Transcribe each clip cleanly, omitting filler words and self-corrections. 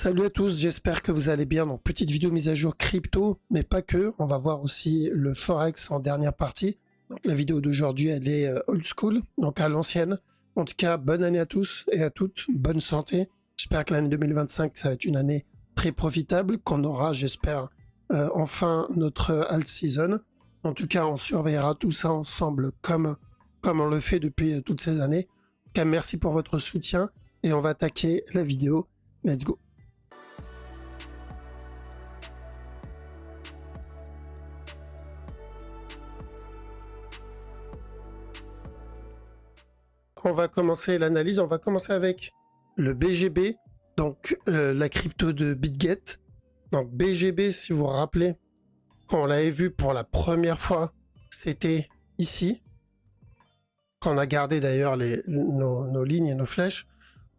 Salut à tous, j'espère que vous allez bien. Donc, petite vidéo mise à jour crypto, mais pas que. On va voir aussi le Forex en dernière partie. Donc, la vidéo d'aujourd'hui, elle est old school, donc à l'ancienne. En tout cas, bonne année à tous et à toutes. Bonne santé. J'espère que l'année 2025, ça va être une année très profitable, qu'on aura, j'espère, enfin notre alt season. En tout cas, on surveillera tout ça ensemble comme on le fait depuis toutes ces années. En tout cas, merci pour votre soutien et on va attaquer la vidéo. Let's go. On va commencer l'analyse, on va commencer avec le BGB, donc la crypto de BitGet. Donc BGB, si vous vous rappelez, quand on l'avait vu pour la première fois, c'était ici, qu'on a gardé d'ailleurs nos lignes et nos flèches.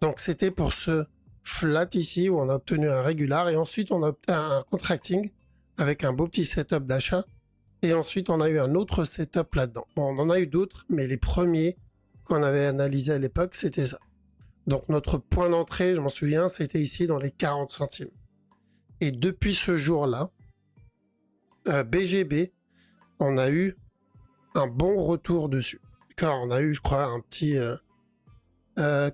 Donc c'était pour ce flat ici, où on a obtenu un régular, et ensuite on a obtenu un contracting avec un beau petit setup d'achat, et ensuite on a eu un autre setup là-dedans. Bon, on en a eu d'autres, mais les premiers qu'on avait analysé à l'époque, c'était ça. Donc notre point d'entrée, je m'en souviens, c'était ici dans les 40 centimes. Et depuis ce jour-là, BGB, on a eu un bon retour dessus. D'accord, on a eu, je crois, un petit...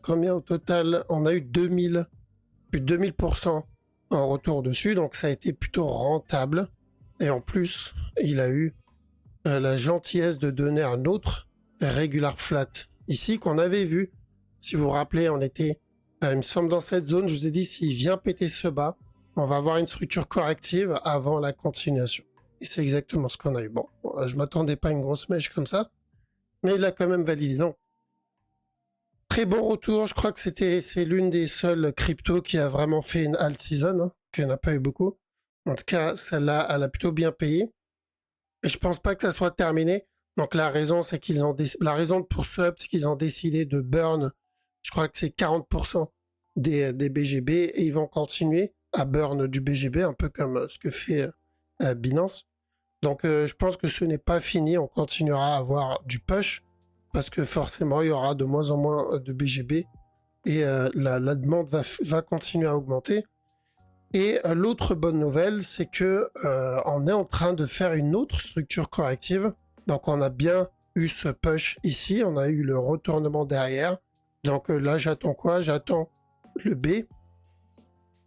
combien au total? On a eu plus de 2000% en retour dessus, donc ça a été plutôt rentable. Et en plus, il a eu la gentillesse de donner un autre regular flat ici qu'on avait vu. Si vous vous rappelez, on était, il me semble, dans cette zone. Je vous ai dit, s'il vient péter ce bas, on va avoir une structure corrective avant la continuation. Et c'est exactement ce qu'on a eu. Bon, je m'attendais pas à une grosse mèche comme ça, mais il a quand même validé. Donc, très bon retour. Je crois que c'est l'une des seules cryptos qui a vraiment fait une alt season, hein, qu'il n'y en a pas eu beaucoup. En tout cas, celle-là, elle a plutôt bien payé. Et je pense pas que ça soit terminé. Donc la raison, c'est qu'ils ont la raison pour ce up, c'est qu'ils ont décidé de burn. Je crois que c'est 40% des BGB et ils vont continuer à burn du BGB, un peu comme ce que fait Binance. Donc je pense que ce n'est pas fini. On continuera à avoir du push parce que forcément il y aura de moins en moins de BGB et la demande va continuer à augmenter. Et l'autre bonne nouvelle, c'est que on est en train de faire une autre structure corrective. Donc on a bien eu ce push ici, on a eu le retournement derrière. Donc là j'attends quoi? J'attends le B,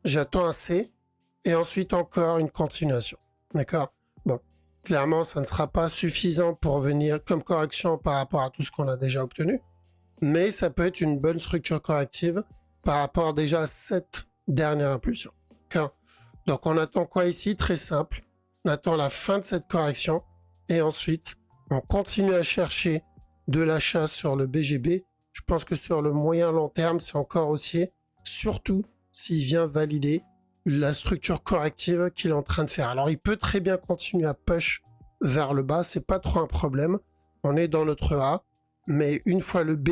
j'attends un C, et ensuite encore une continuation. D'accord? Bon, clairement ça ne sera pas suffisant pour venir comme correction par rapport à tout ce qu'on a déjà obtenu, mais ça peut être une bonne structure corrective par rapport déjà à cette dernière impulsion. D'accord? Donc on attend quoi ici? Très simple, on attend la fin de cette correction, et ensuite on continue à chercher de l'achat sur le BGB. Je pense que sur le moyen long terme, c'est encore haussier, surtout s'il vient valider la structure corrective qu'il est en train de faire. Alors il peut très bien continuer à push vers le bas, c'est pas trop un problème. On est dans notre A, mais une fois le B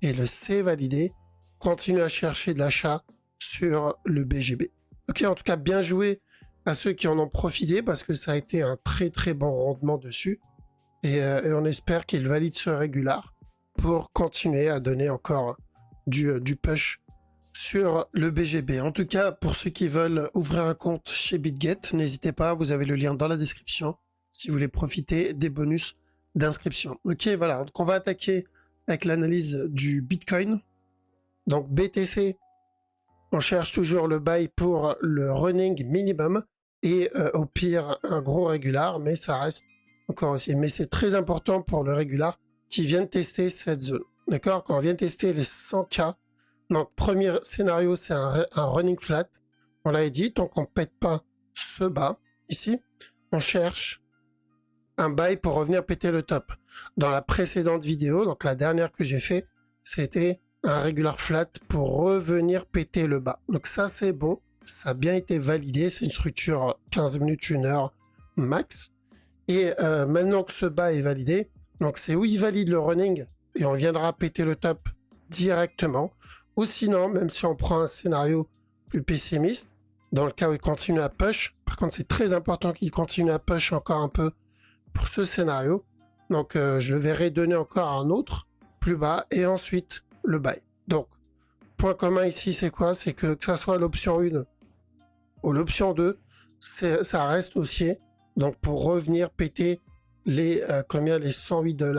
et le C validés, continue à chercher de l'achat sur le BGB. Ok, en tout cas, bien joué à ceux qui en ont profité parce que ça a été un très très bon rendement dessus. Et on espère qu'il valide ce régular pour continuer à donner encore du push sur le BGB. En tout cas, pour ceux qui veulent ouvrir un compte chez BitGet, n'hésitez pas, vous avez le lien dans la description si vous voulez profiter des bonus d'inscription. Ok, voilà, donc on va attaquer avec l'analyse du Bitcoin. Donc BTC, on cherche toujours le buy pour le running minimum et au pire un gros régular, mais ça reste encore aussi. Mais c'est très important pour le régular qui viennent tester cette zone. D'accord? Quand on vient tester les 100K, donc premier scénario, c'est un running flat. On l'a dit, tant qu'on ne pète pas ce bas, ici, on cherche un buy pour revenir péter le top. Dans la précédente vidéo, donc la dernière que j'ai fait, c'était un regular flat pour revenir péter le bas. Donc ça, c'est bon. Ça a bien été validé. C'est une structure 15 minutes, 1 heure max. Et maintenant que ce bas est validé, donc c'est où il valide le running et on viendra péter le top directement. Ou sinon, même si on prend un scénario plus pessimiste, dans le cas où il continue à push, par contre c'est très important qu'il continue à push encore un peu pour ce scénario. Donc je le verrai donner encore un autre plus bas et ensuite le buy. Donc point commun ici c'est quoi? C'est que ça soit l'option 1 ou l'option 2, ça reste haussier. Donc pour revenir péter les les 108 000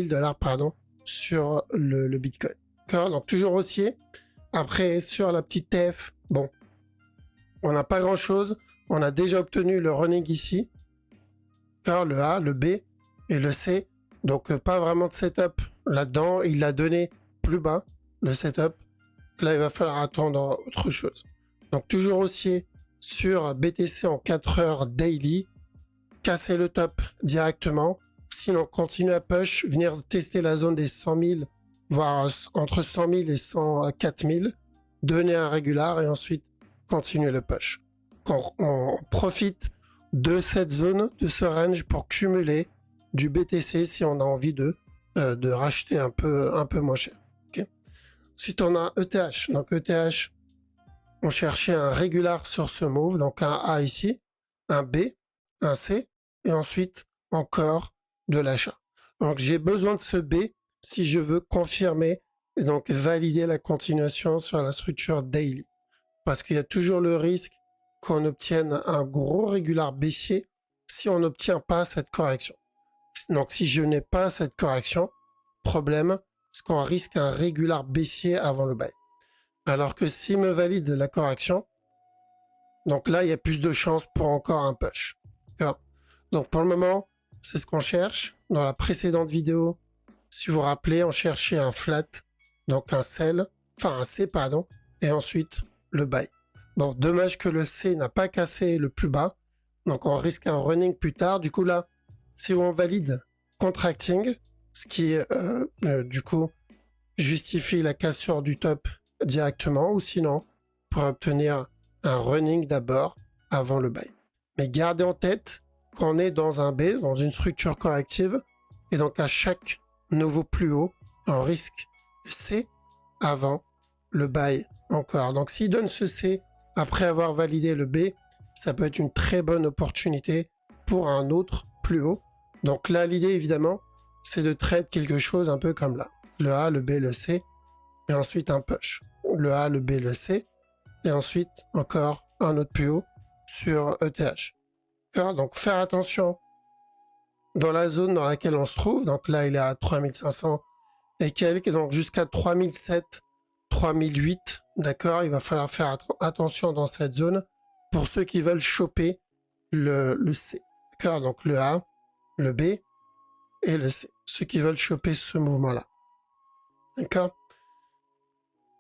$, pardon, sur le Bitcoin. D'accord, donc toujours haussier. Après sur la petite TF, bon, on n'a pas grand chose. On a déjà obtenu le running ici. D'accord, le A, le B et le C. Donc pas vraiment de setup là-dedans. Il l'a donné plus bas, le setup. Là, il va falloir attendre autre chose. Donc toujours haussier sur BTC en 4 heures daily. Casser le top directement. Sinon, continuer à push, venir tester la zone des 100 000, voire entre 100 000 et 104 000. Donner un régular et ensuite continuer le push. On profite de cette zone, de ce range pour cumuler du BTC si on a envie de racheter un peu moins cher. Okay. Ensuite, on a ETH. Donc ETH, on cherchait un régular sur ce move, donc un A ici, un B, un C, et ensuite encore de l'achat. Donc j'ai besoin de ce B si je veux confirmer et donc valider la continuation sur la structure daily. Parce qu'il y a toujours le risque qu'on obtienne un gros régular baissier si on n'obtient pas cette correction. Donc si je n'ai pas cette correction, problème, c'est qu'on risque un régular baissier avant le buy. Alors que s'il me valide la correction, donc là il y a plus de chances pour encore un push. Donc pour le moment, c'est ce qu'on cherche. Dans la précédente vidéo, si vous vous rappelez, on cherchait un flat, donc un C, pardon, et ensuite le buy. Bon, dommage que le C n'a pas cassé le plus bas, donc on risque un running plus tard. Du coup là, si on valide contracting, ce qui du coup justifie la cassure du top directement, ou sinon pour obtenir un running d'abord avant le buy. Mais gardez en tête qu'on est dans un B, dans une structure corrective, et donc à chaque nouveau plus haut, on risque le C avant le buy encore. Donc s'il donne ce C après avoir validé le B, ça peut être une très bonne opportunité pour un autre plus haut. Donc là, l'idée évidemment, c'est de trade quelque chose un peu comme là. Le A, le B, le C, et ensuite un push. Le A, le B, le C, et ensuite encore un autre plus haut sur ETH. Donc faire attention dans la zone dans laquelle on se trouve. Donc là, il est à 3500 et quelques, donc jusqu'à 3007, 3008. D'accord, il va falloir faire attention dans cette zone pour ceux qui veulent choper le C. D'accord, donc le A, le B et le C. Ceux qui veulent choper ce mouvement-là. D'accord.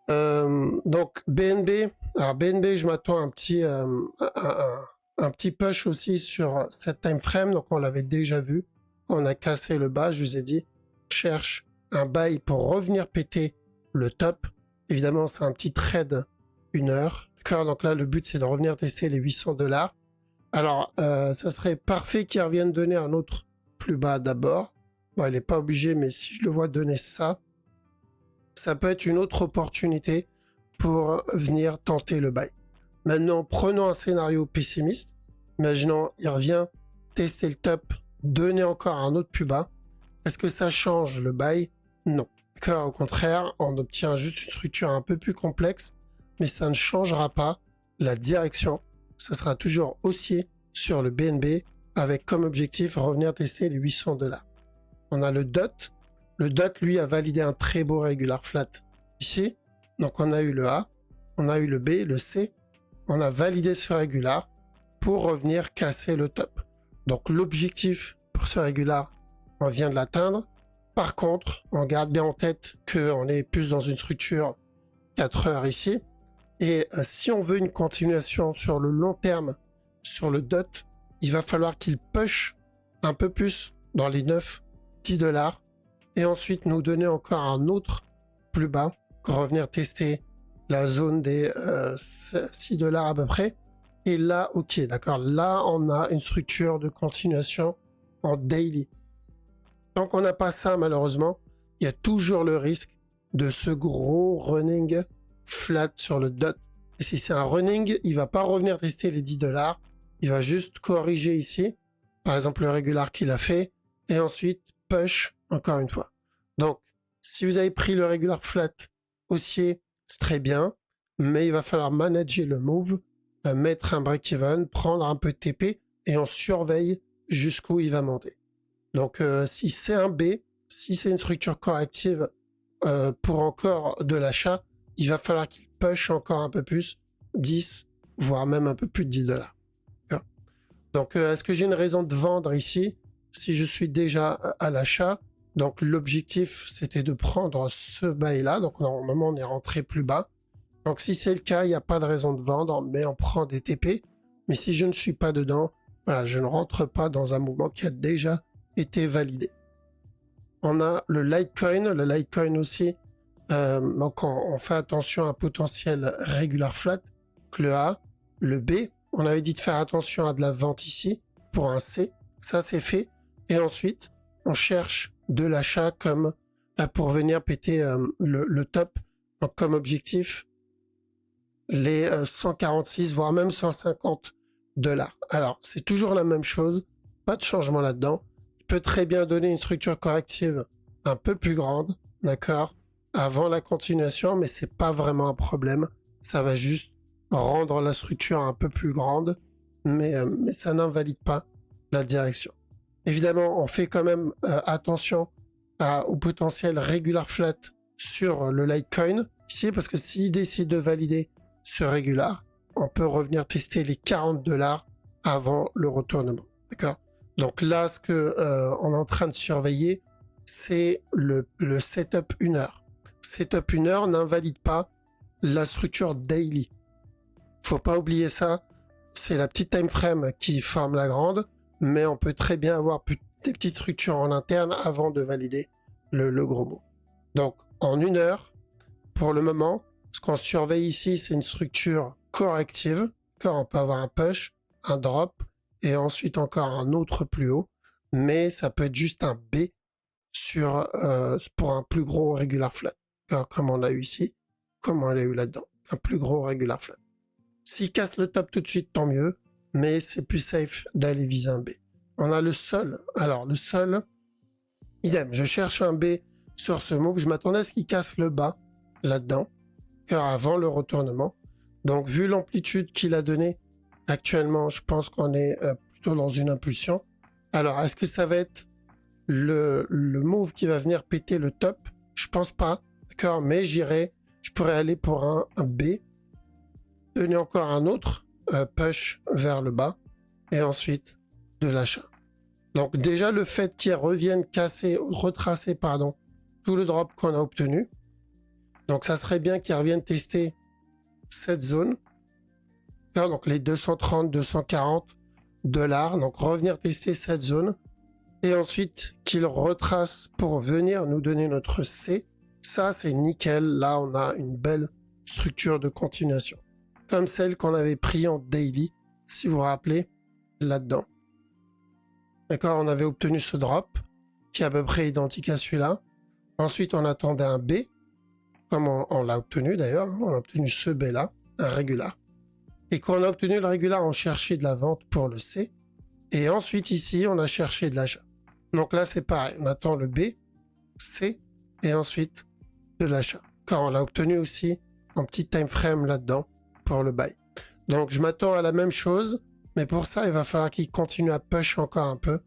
Donc BNB. Alors BNB, je m'attends à un petit push aussi sur cette time frame. Donc on l'avait déjà vu. On a cassé le bas. Je vous ai dit, on cherche un buy pour revenir péter le top. Évidemment, c'est un petit trade 1 heure. D'accord. Donc là, le but c'est de revenir tester les 800 $. Alors, ça serait parfait qu'il revienne donner un autre plus bas d'abord. Bon, il n'est pas obligé, mais si je le vois donner ça, ça peut être une autre opportunité pour venir tenter le buy. Maintenant, prenons un scénario pessimiste. Imaginons, il revient tester le top, donner encore un autre plus bas. Est-ce que ça change le buy? Non. Au contraire, on obtient juste une structure un peu plus complexe, mais ça ne changera pas la direction. Ça sera toujours haussier sur le BNB avec comme objectif revenir tester les 800 $. On a le DOT. Le DOT, lui, a validé un très beau régular flat ici. Donc, on a eu le A, on a eu le B, le C. On a validé ce régular pour revenir casser le top. Donc, l'objectif pour ce régular, on vient de l'atteindre. Par contre, on garde bien en tête qu'on est plus dans une structure 4 heures ici. Et si on veut une continuation sur le long terme, sur le DOT, il va falloir qu'il push un peu plus dans les 9-10 $. Et ensuite nous donner encore un autre plus bas, revenir tester la zone des 6 $ à peu près. Et là, ok, d'accord, là on a une structure de continuation en daily. Tant qu'on n'a pas ça, malheureusement, il y a toujours le risque de ce gros running flat sur le DOT. Et si c'est un running, il va pas revenir tester les 10 $, il va juste corriger ici, par exemple le régular qu'il a fait, et ensuite push encore une fois. Donc, si vous avez pris le régular flat haussier, c'est très bien, mais il va falloir manager le move mettre un break-even, prendre un peu de TP et on surveille jusqu'où il va monter. Donc si c'est un B, si c'est une structure corrective pour encore de l'achat, il va falloir qu'il push encore un peu plus, 10, voire même un peu plus de 10 $. Donc est-ce que j'ai une raison de vendre ici? Si je suis déjà à l'achat, donc l'objectif c'était de prendre ce bail-là, donc normalement on est rentré plus bas. Donc si c'est le cas, il n'y a pas de raison de vendre, mais on prend des TP. Mais si je ne suis pas dedans, voilà, je ne rentre pas dans un mouvement qui a déjà été validé. On a le Litecoin aussi. Donc on fait attention à un potentiel regular flat. Le A, le B, on avait dit de faire attention à de la vente ici pour un C. Ça c'est fait. Et ensuite, on cherche de l'achat comme pour venir péter le top. Donc comme objectif, les 146 voire même 150 $. Alors c'est toujours la même chose, pas de changement là-dedans. Il peut très bien donner une structure corrective un peu plus grande, d'accord, avant la continuation, mais c'est pas vraiment un problème. Ça va juste rendre la structure un peu plus grande, mais ça n'invalide pas la direction. Évidemment, on fait quand même attention au potentiel regular flat sur le Litecoin ici, parce que s'il décide de valider ce régular, on peut revenir tester les 40 $ avant le retournement. D'accord? Donc là, ce que on est en train de surveiller, c'est le setup 1 heure. Setup 1 heure n'invalide pas la structure daily. Faut pas oublier ça. C'est la petite time frame qui forme la grande, mais on peut très bien avoir des petites structures en interne avant de valider le gros mot. Donc en 1 heure, pour le moment, ce qu'on surveille ici, c'est une structure corrective. On peut avoir un push, un drop, et ensuite encore un autre plus haut. Mais ça peut être juste un B pour un plus gros regular flat. Comme on l'a eu ici, comme on l'a eu là-dedans. Un plus gros regular flat. S'il casse le top tout de suite, tant mieux. Mais c'est plus safe d'aller viser un B. On a le sol. Alors le sol, idem. Je cherche un B sur ce move. Je m'attendais à ce qu'il casse le bas là-dedans, car avant le retournement. Donc vu l'amplitude qu'il a donné actuellement, je pense qu'on est plutôt dans une impulsion. Alors est-ce que ça va être le move qui va venir péter le top? Je pense pas, d'accord, mais je pourrais aller pour un B, donner encore un autre push vers le bas et ensuite de l'achat. Donc déjà le fait qu'il revienne retracer tout le drop qu'on a obtenu. Donc ça serait bien qu'ils reviennent tester cette zone. Donc les 230, 240 $. Donc revenir tester cette zone. Et ensuite qu'ils retracent pour venir nous donner notre C. Ça c'est nickel. Là on a une belle structure de continuation. Comme celle qu'on avait pris en daily. Si vous vous rappelez, là-dedans. D'accord, on avait obtenu ce drop. Qui est à peu près identique à celui-là. Ensuite on attendait un B. Comme on l'a obtenu d'ailleurs, on a obtenu ce B-là, un régular. Et quand on a obtenu le régular, on cherchait de la vente pour le C. Et ensuite ici, on a cherché de l'achat. Donc là, c'est pareil, on attend le B, C, et ensuite de l'achat. Quand on l'a obtenu aussi en petit time frame là-dedans pour le buy. Donc je m'attends à la même chose, mais pour ça, il va falloir qu'il continue à push encore un peu.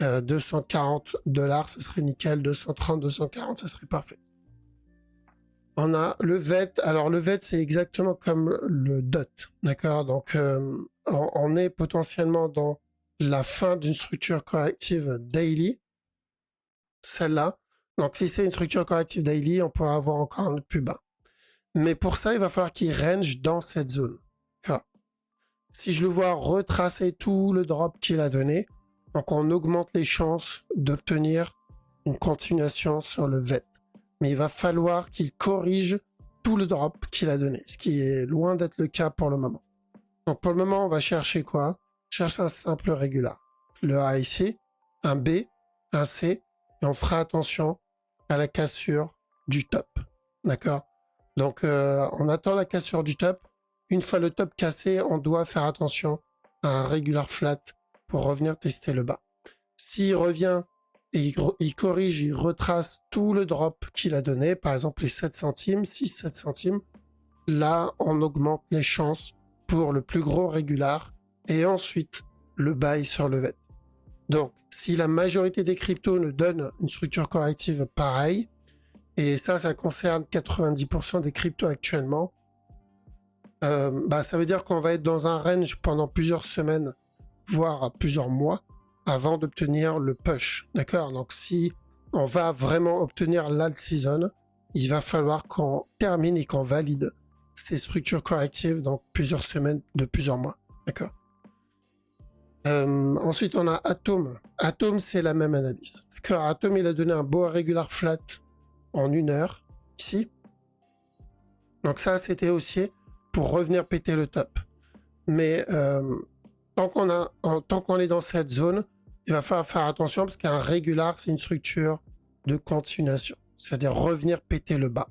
240 $, ce serait nickel. 230, 240, ce serait parfait. On a le VET. Alors le VET, c'est exactement comme le DOT, d'accord? Donc on est potentiellement dans la fin d'une structure corrective daily, celle-là. Donc si c'est une structure corrective daily, on pourra avoir encore un autre plus bas. Mais pour ça, il va falloir qu'il range dans cette zone. Alors, si je le vois retracer tout le drop qu'il a donné, donc on augmente les chances d'obtenir une continuation sur le VET. Mais il va falloir qu'il corrige tout le drop qu'il a donné, ce qui est loin d'être le cas pour le moment. Donc pour le moment, on va chercher quoi? On cherche un simple régular. Le A ici, un B, un C, et on fera attention à la cassure du top. D'accord? Donc on attend la cassure du top. Une fois le top cassé, on doit faire attention à un regular flat pour revenir tester le bas. S'il revient et il corrige, il retrace tout le drop qu'il a donné, par exemple les 7 centimes, 6-7 centimes, là on augmente les chances pour le plus gros régular et ensuite le buy sur le VET. Donc, si la majorité des cryptos nous donnent une structure corrective pareille, et ça concerne 90% des cryptos actuellement, ça veut dire qu'on va être dans un range pendant plusieurs semaines, voire plusieurs mois, avant d'obtenir le push. D'accord? Donc, si on va vraiment obtenir l'alt season, il va falloir qu'on termine et qu'on valide ces structures correctives dans plusieurs semaines de plusieurs mois. D'accord? Ensuite, on a Atom. Atom, c'est la même analyse. D'accord? Atom, il a donné un beau regular flat en 1 heure, ici. Donc ça, c'était haussier pour revenir péter le top. Mais tant qu'on est dans cette zone, il va falloir faire attention parce qu'un régular, c'est une structure de continuation. C'est-à-dire revenir péter le bas.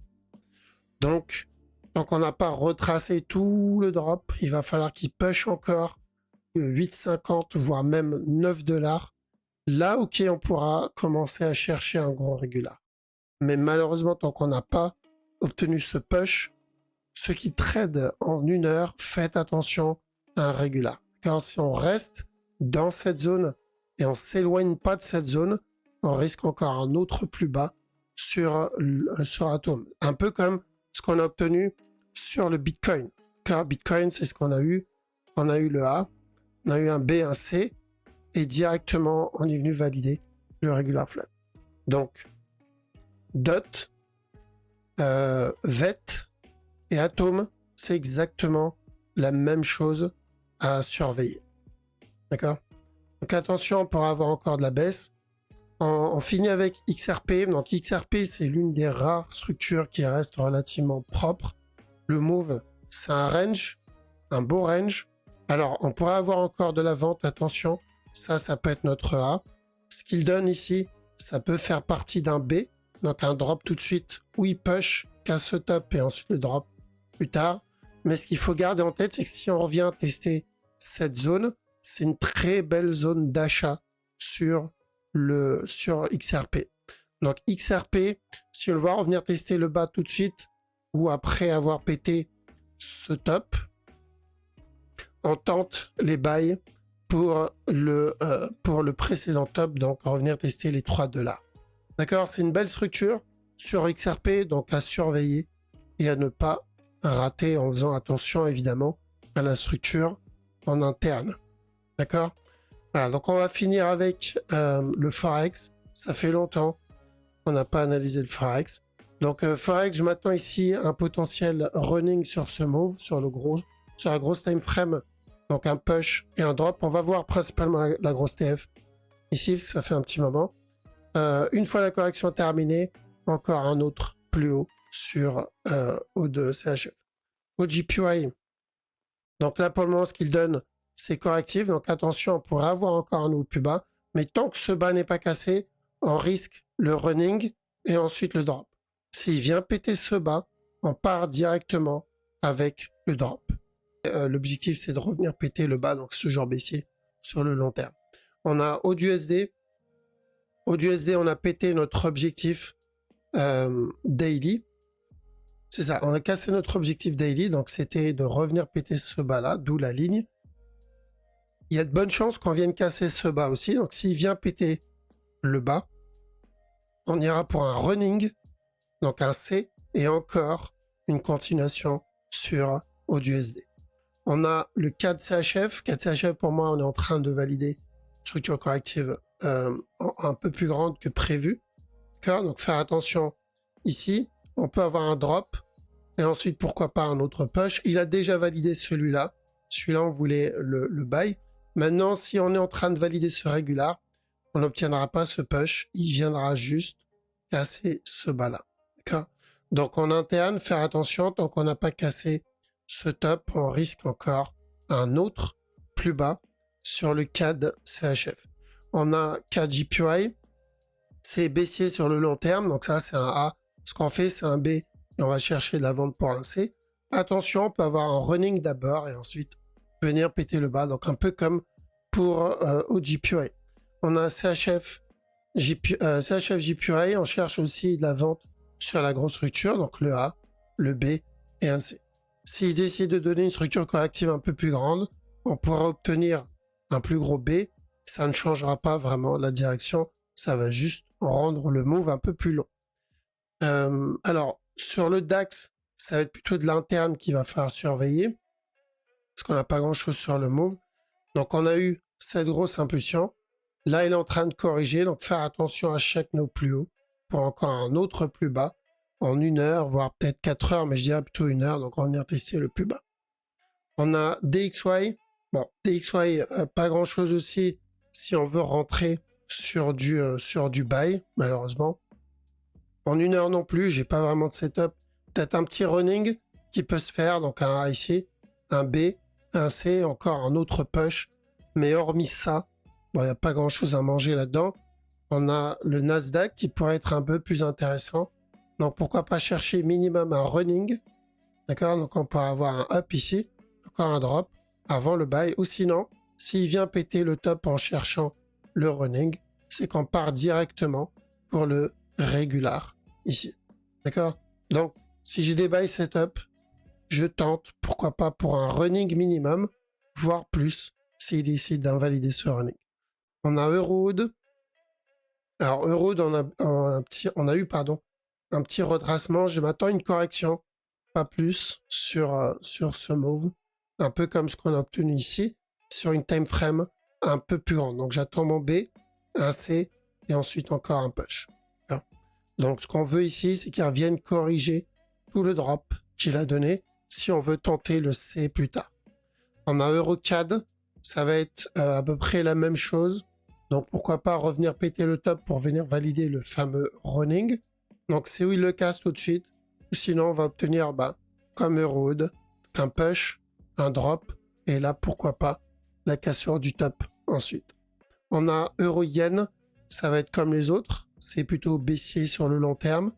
Donc, tant qu'on n'a pas retracé tout le drop, il va falloir qu'il push encore 8,50 voire même 9 $. Là, ok, on pourra commencer à chercher un gros régular. Mais malheureusement, tant qu'on n'a pas obtenu ce push, ceux qui tradent en 1 heure, faites attention à un régular. Car si on reste dans cette zone et on s'éloigne pas de cette zone, on risque encore un autre plus bas sur Atom. Un peu comme ce qu'on a obtenu sur le Bitcoin. Car Bitcoin, c'est ce qu'on a eu. On a eu le A, on a eu un B, un C, et directement, on est venu valider le regular flat. Donc, DOT, VET et Atom, c'est exactement la même chose à surveiller. D'accord? Donc attention, on pourra avoir encore de la baisse. On finit avec XRP. Donc XRP, c'est l'une des rares structures qui reste relativement propre. Le move, c'est un range, un beau range. Alors, on pourrait avoir encore de la vente, attention. Ça peut être notre A. Ce qu'il donne ici, ça peut faire partie d'un B. Donc un drop tout de suite où il push, casse ce top et ensuite le drop plus tard. Mais ce qu'il faut garder en tête, c'est que si on revient tester cette zone, c'est une très belle zone d'achat sur XRP. Donc XRP, si on le voit revenir tester le bas tout de suite ou après avoir pété ce top, on tente les buys pour le précédent top, donc revenir tester les 3 $. D'accord? C'est une belle structure sur XRP, donc à surveiller et à ne pas rater en faisant attention évidemment à la structure en interne. D'accord? Voilà, donc on va finir avec le Forex. Ça fait longtemps qu'on n'a pas analysé le Forex. Donc Forex, je m'attends ici à un potentiel running sur ce move, sur la grosse time frame. Donc un push et un drop. On va voir principalement la grosse TF. Ici, ça fait un petit moment. Une fois la correction terminée, encore un autre plus haut sur O2 CHF. OGPY. Donc là, pour le moment, ce qu'il donne, c'est correctif. Donc attention, on pourrait avoir encore un nouveau plus bas. Mais tant que ce bas n'est pas cassé, on risque le running et ensuite le drop. S'il vient péter ce bas, on part directement avec le drop. L'objectif, c'est de revenir péter le bas, donc ce genre baissier sur le long terme. On a AUDUSD. AUDUSD, on a pété notre objectif daily. C'est ça, on a cassé notre objectif daily, donc c'était de revenir péter ce bas-là, d'où la ligne. Il y a de bonnes chances qu'on vienne casser ce bas aussi, donc s'il vient péter le bas, on ira pour un running, donc un C, et encore une continuation sur AUDUSD. On a le 4CHF. 4CHF, pour moi, on est en train de valider une structure corrective un peu plus grande que prévu. Donc faire attention ici. On peut avoir un drop et ensuite, pourquoi pas un autre push. Il a déjà validé celui-là. Celui-là, on voulait le buy. Maintenant, si on est en train de valider ce régular, on n'obtiendra pas ce push. Il viendra juste casser ce bas-là. Donc en interne, faire attention, tant qu'on n'a pas cassé ce top, on risque encore un autre plus bas sur le CAD CHF. On a CAD JPY, c'est baissier sur le long terme, donc ça c'est un A. Ce qu'on fait, c'est un B et on va chercher de la vente pour un C. Attention, on peut avoir un running d'abord et ensuite venir péter le bas, donc un peu comme pour OGPY. On a CHF JPY, on cherche aussi de la vente sur la grosse structure, donc le A, le B et un C. S'il décide de donner une structure corrective un peu plus grande, on pourra obtenir un plus gros B. Ça ne changera pas vraiment la direction. Ça va juste rendre le move un peu plus long. Alors, sur le DAX, ça va être plutôt de l'interne qu'il va falloir surveiller. Parce qu'on n'a pas grand-chose sur le move. Donc, on a eu cette grosse impulsion. Là, il est en train de corriger. Donc, faire attention à chaque nœud plus haut pour encore un autre plus bas en 1 heure, voire peut-être 4 heures, mais je dirais plutôt 1 heure. Donc, on va venir tester le plus bas. On a DXY. Bon, DXY, pas grand-chose aussi si on veut rentrer sur du buy, malheureusement. En 1 heure non plus, j'ai pas vraiment de setup. Peut-être un petit running qui peut se faire, donc un A ici, un B, un C, encore un autre push. Mais hormis ça, bon, il n'y a pas grand-chose à manger là-dedans. On a le Nasdaq qui pourrait être un peu plus intéressant. Donc pourquoi pas chercher minimum un running. D'accord, donc on peut avoir un up ici, encore un drop avant le buy. Ou sinon, s'il vient péter le top en cherchant le running, c'est qu'on part directement pour le régular ici. D'accord? Donc, si j'ai des buy setup, je tente, pourquoi pas pour un running minimum, voire plus, s'il décide d'invalider ce running. On a Eurowood. Alors, Eurowood, on a eu un petit retracement. Je m'attends à une correction, pas plus, sur ce move. Un peu comme ce qu'on a obtenu ici, sur une time frame un peu plus grande. Donc, j'attends mon B, un C, et ensuite encore un push. Donc, ce qu'on veut ici, c'est qu'il revienne corriger tout le drop qu'il a donné si on veut tenter le C plus tard. On a EuroCAD, ça va être à peu près la même chose. Donc, pourquoi pas revenir péter le top pour venir valider le fameux running. Donc, c'est où il le casse tout de suite. Ou sinon, on va obtenir, comme Eurowood, un push, un drop. Et là, pourquoi pas la cassure du top ensuite. On a Euro-Yen, ça va être comme les autres. C'est plutôt baissier sur le long terme.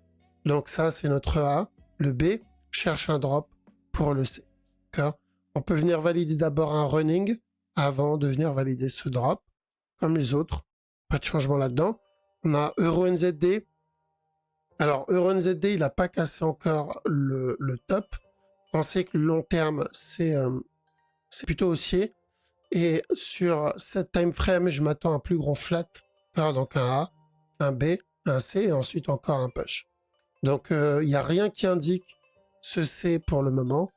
Donc ça, c'est notre A. Le B cherche un drop pour le C. D'accord? On peut venir valider d'abord un running avant de venir valider ce drop, comme les autres. Pas de changement là-dedans. On a Euro-NZD. Alors, Euro-NZD, il n'a pas cassé encore le top. Pensez que le long terme, c'est plutôt haussier. Et sur cette time frame, je m'attends à un plus gros flat. Donc un A, un B, un C et ensuite encore un push. Donc il n'y a rien qui indique ce C pour le moment.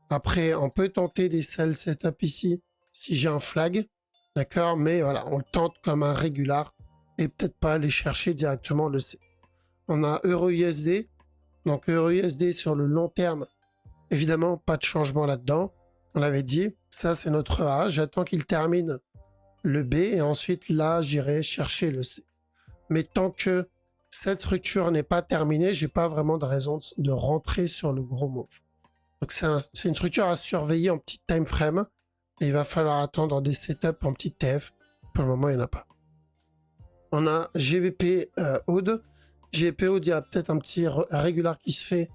Après, on peut tenter des sell setup ici si j'ai un flag. D'accord, mais voilà, on le tente comme un régular et peut-être pas aller chercher directement le C. On a Euro-USD. Donc Euro-USD sur le long terme, évidemment, pas de changement là-dedans. On l'avait dit, ça c'est notre A. J'attends qu'il termine le B et ensuite là, j'irai chercher le C. Mais tant que cette structure n'est pas terminée, j'ai pas vraiment de raison de rentrer sur le gros move. Donc c'est une structure à surveiller en petit time frame et il va falloir attendre des setups en petit TF. Pour le moment, il n'y en a pas. On a GBP Aude. GBP Aude, il y a peut-être un petit régular qui se fait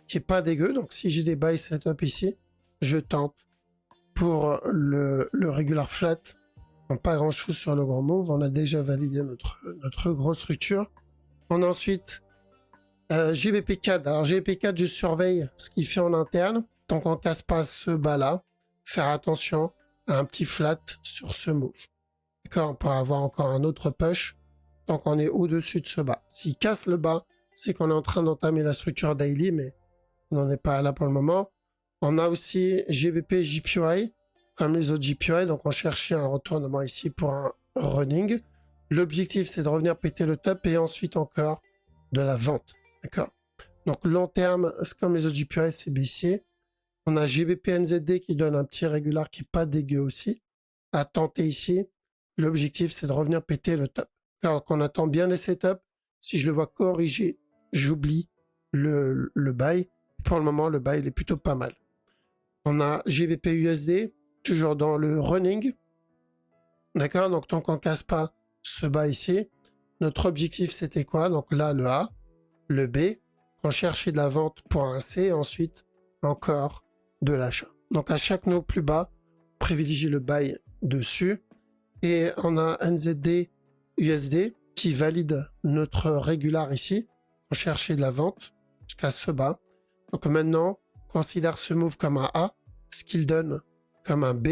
qui est pas dégueu. Donc si j'ai des buy setup ici, je tente pour le régular flat. Donc, pas grand chose sur le grand move. On a déjà validé notre grosse structure. On a ensuite GBP4. Alors GBP4, je surveille ce qu'il fait en interne. Tant qu'on casse pas ce bas là, faire attention à un petit flat sur ce move. D'accord, on pourra avoir encore un autre push tant qu'on est au-dessus de ce bas. S'il casse le bas, c'est qu'on est en train d'entamer la structure daily, mais on n'en est pas là pour le moment. On a aussi GBP JPY, comme les autres JPY, donc on cherchait un retournement ici pour un running. L'objectif, c'est de revenir péter le top et ensuite encore de la vente. D'accord? Donc long terme, comme les autres JPY, c'est baissier. On a GBP NZD qui donne un petit régular qui est pas dégueu aussi. À tenter ici. L'objectif, c'est de revenir péter le top. Alors qu'on attend bien les setups. Si je le vois corriger, j'oublie le buy. Pour le moment, le buy, il est plutôt pas mal. On a GBP USD, toujours dans le running. D'accord? Donc, tant qu'on casse pas ce bas ici, notre objectif, c'était quoi? Donc là, le A, le B, on cherchait de la vente pour un C, ensuite, encore de l'achat. Donc, à chaque nœud plus bas, privilégier le buy dessus. Et on a NZD USD qui valide notre régular ici. On cherchait de la vente jusqu'à ce bas. Donc maintenant considère ce move comme un A, ce qu'il donne comme un B,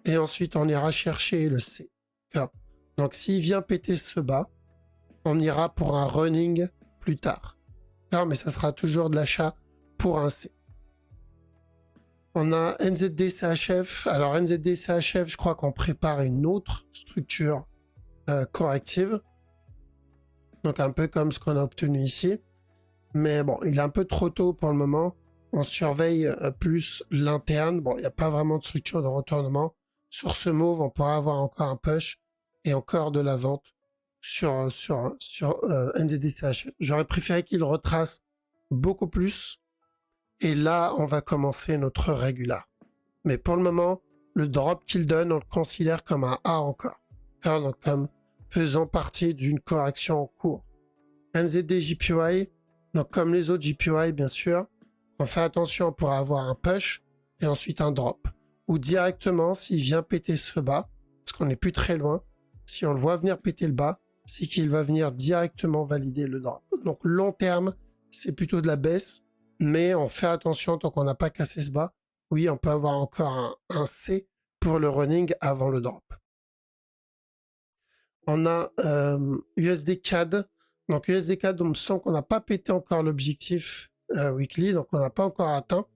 et ensuite on ira chercher le C. Donc s'il vient péter ce bas, on ira pour un running plus tard. Mais ça sera toujours de l'achat pour un C. On a NZD CHF. Alors NZD CHF, je crois qu'on prépare une autre structure corrective. Donc un peu comme ce qu'on a obtenu ici. Mais bon, il est un peu trop tôt pour le moment. On surveille plus l'interne. Bon, il n'y a pas vraiment de structure de retournement. Sur ce move, on pourra avoir encore un push et encore de la vente sur NZD CHF. J'aurais préféré qu'il retrace beaucoup plus. Et là, on va commencer notre régular. Mais pour le moment, le drop qu'il donne, on le considère comme un A encore. Donc comme faisant partie d'une correction en cours. NZD JPY, donc comme les autres JPY, bien sûr, on fait attention pour avoir un push et ensuite un drop. Ou directement, s'il vient péter ce bas, parce qu'on n'est plus très loin, si on le voit venir péter le bas, c'est qu'il va venir directement valider le drop. Donc long terme, c'est plutôt de la baisse. Mais on fait attention tant qu'on n'a pas cassé ce bas. Oui, on peut avoir encore un C pour le running avant le drop. On a USD CAD. Donc USD CAD, on me sent qu'on n'a pas pété encore l'objectif weekly. Donc on n'a pas encore atteint.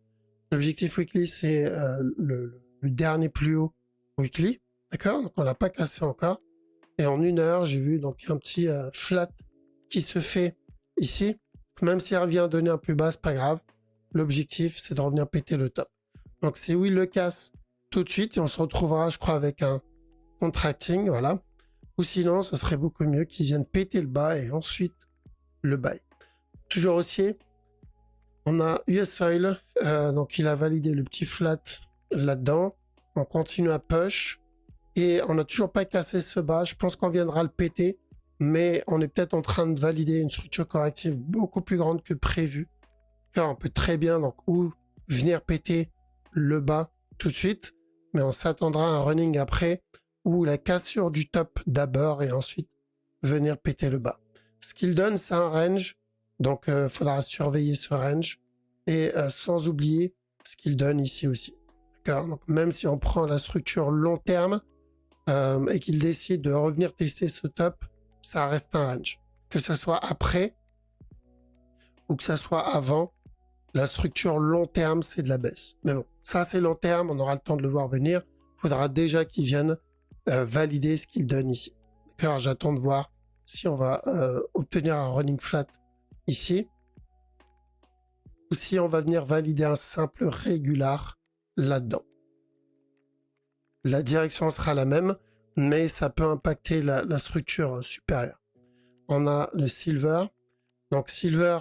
L'objectif weekly, c'est le dernier plus haut weekly. D'accord? Donc on l'a pas cassé encore. Et en 1 heure, j'ai vu donc un petit flat qui se fait ici. Même si elle revient donner un plus bas, c'est pas grave. L'objectif, c'est de revenir péter le top. Donc, c'est où il le casse tout de suite et on se retrouvera, je crois, avec un contracting, voilà. Ou sinon, ce serait beaucoup mieux qu'il vienne péter le bas et ensuite le buy. Toujours haussier, on a US Oil, donc il a validé le petit flat là-dedans. On continue à push et on n'a toujours pas cassé ce bas. Je pense qu'on viendra le péter. Mais on est peut-être en train de valider une structure corrective beaucoup plus grande que prévu. Car on peut très bien donc ou venir péter le bas tout de suite, mais on s'attendra à un running après, ou la cassure du top d'abord et ensuite venir péter le bas. Ce qu'il donne, c'est un range, donc il faudra surveiller ce range, et sans oublier ce qu'il donne ici aussi. D'accord? Donc même si on prend la structure long terme, et qu'il décide de revenir tester ce top, ça reste un range. Que ce soit après ou que ce soit avant, la structure long terme, c'est de la baisse. Mais bon, ça c'est long terme, on aura le temps de le voir venir. Il faudra déjà qu'il vienne valider ce qu'il donne ici. D'accord, j'attends de voir si on va obtenir un running flat ici ou si on va venir valider un simple régular là-dedans. La direction sera la même, mais ça peut impacter la structure supérieure. On a le silver. Donc silver,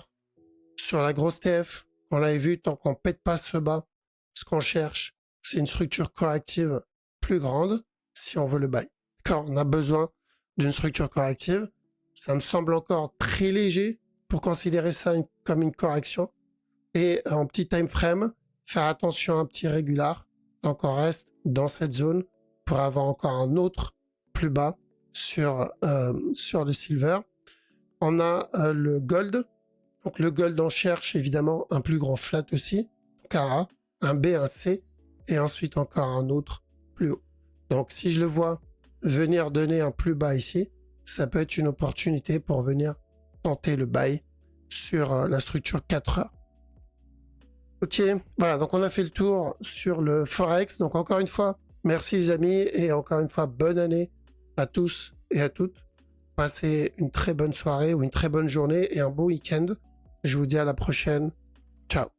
sur la grosse TF, on l'avait vu, tant qu'on ne pète pas ce bas, ce qu'on cherche, c'est une structure corrective plus grande si on veut le buy. Quand on a besoin d'une structure corrective, ça me semble encore très léger pour considérer ça comme une correction. Et en petit time frame, faire attention à un petit régular. Donc on reste dans cette zone pour avoir encore un autre plus bas sur le silver. On a le gold. Donc le gold, on cherche évidemment un plus grand flat aussi. Donc un A, un B, un C et ensuite encore un autre plus haut. Donc si je le vois venir donner un plus bas ici, ça peut être une opportunité pour venir tenter le buy sur la structure 4 heures. Ok, voilà, donc on a fait le tour sur le Forex. Donc encore une fois, merci les amis et encore une fois, bonne année à tous et à toutes. Passez une très bonne soirée ou une très bonne journée et un bon week-end. Je vous dis à la prochaine. Ciao.